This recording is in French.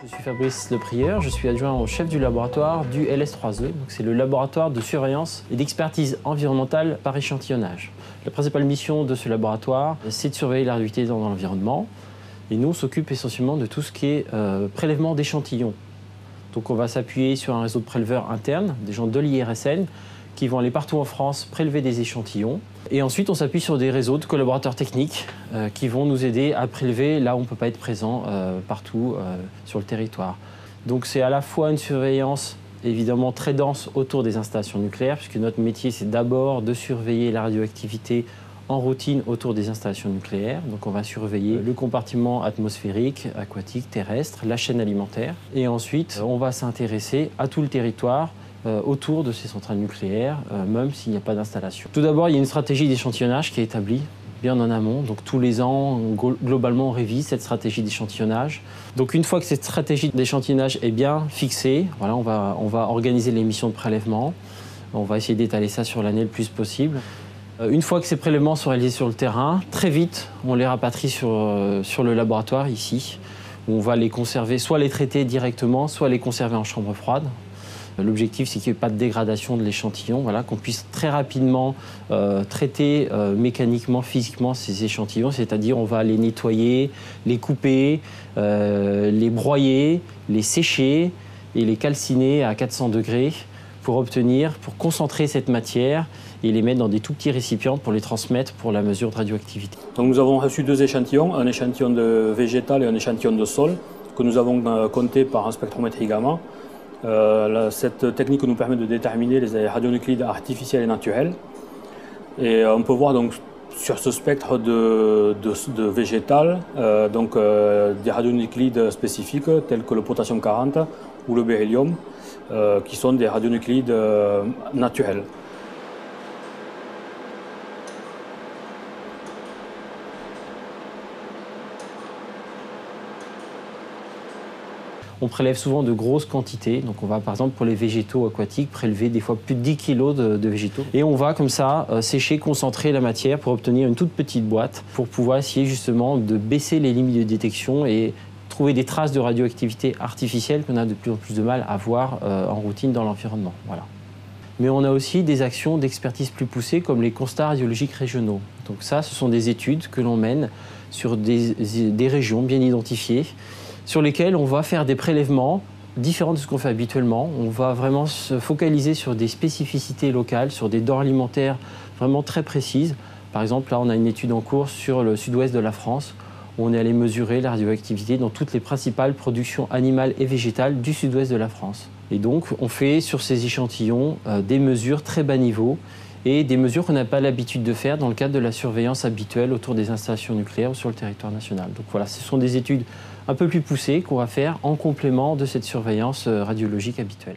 Je suis Fabrice Leprieur, je suis adjoint au chef du laboratoire du LS3E. C'est le laboratoire de surveillance et d'expertise environnementale par échantillonnage. La principale mission de ce laboratoire, c'est de surveiller la radioactivité dans l'environnement. Et nous, on s'occupe essentiellement de tout ce qui est prélèvement d'échantillons. Donc on va s'appuyer sur un réseau de préleveurs internes, des gens de l'IRSN, qui vont aller partout en France prélever des échantillons. Et ensuite, on s'appuie sur des réseaux de collaborateurs techniques qui vont nous aider à prélever là où on ne peut pas être présent partout sur le territoire. Donc c'est à la fois une surveillance évidemment très dense autour des installations nucléaires, puisque notre métier, c'est d'abord de surveiller la radioactivité en routine autour des installations nucléaires. Donc on va surveiller le compartiment atmosphérique, aquatique, terrestre, la chaîne alimentaire. Et ensuite, on va s'intéresser à tout le territoire autour de ces centrales nucléaires, même s'il n'y a pas d'installation. Tout d'abord, il y a une stratégie d'échantillonnage qui est établie bien en amont. Donc tous les ans, globalement, on révise cette stratégie d'échantillonnage. Donc une fois que cette stratégie d'échantillonnage est bien fixée, voilà, on va organiser les missions de prélèvement. On va essayer d'étaler ça sur l'année le plus possible. Une fois que ces prélèvements sont réalisés sur le terrain, très vite, on les rapatrie sur le laboratoire ici, où on va les conserver, soit les traiter directement, soit les conserver en chambre froide. L'objectif, c'est qu'il n'y ait pas de dégradation de l'échantillon, voilà, qu'on puisse très rapidement traiter mécaniquement, physiquement ces échantillons, c'est-à-dire on va les nettoyer, les couper, les broyer, les sécher et les calciner à 400 degrés pour concentrer cette matière et les mettre dans des tout petits récipients pour les transmettre pour la mesure de radioactivité. Donc nous avons reçu deux échantillons, un échantillon de végétal et un échantillon de sol, que nous avons compté par un spectrométrie gamma. Cette technique nous permet de déterminer les radionuclides artificiels et naturels. Et on peut voir donc sur ce spectre de végétal des radionuclides spécifiques tels que le potassium 40 ou le beryllium, qui sont des radionuclides naturels. On prélève souvent de grosses quantités, donc on va par exemple pour les végétaux aquatiques prélever des fois plus de 10 kg de végétaux. Et on va comme ça sécher, concentrer la matière pour obtenir une toute petite boîte pour pouvoir essayer justement de baisser les limites de détection et trouver des traces de radioactivité artificielle qu'on a de plus en plus de mal à voir en routine dans l'environnement. Voilà. Mais on a aussi des actions d'expertise plus poussées comme les constats radiologiques régionaux. Donc ça, ce sont des études que l'on mène sur des régions bien identifiées, sur lesquels on va faire des prélèvements différents de ce qu'on fait habituellement. On va vraiment se focaliser sur des spécificités locales, sur des denrées alimentaires vraiment très précises. Par exemple, là, on a une étude en cours sur le sud-ouest de la France, où on est allé mesurer la radioactivité dans toutes les principales productions animales et végétales du sud-ouest de la France. Et donc, on fait sur ces échantillons des mesures très bas niveau et des mesures qu'on n'a pas l'habitude de faire dans le cadre de la surveillance habituelle autour des installations nucléaires ou sur le territoire national. Donc voilà, ce sont des études un peu plus poussées qu'on va faire en complément de cette surveillance radiologique habituelle.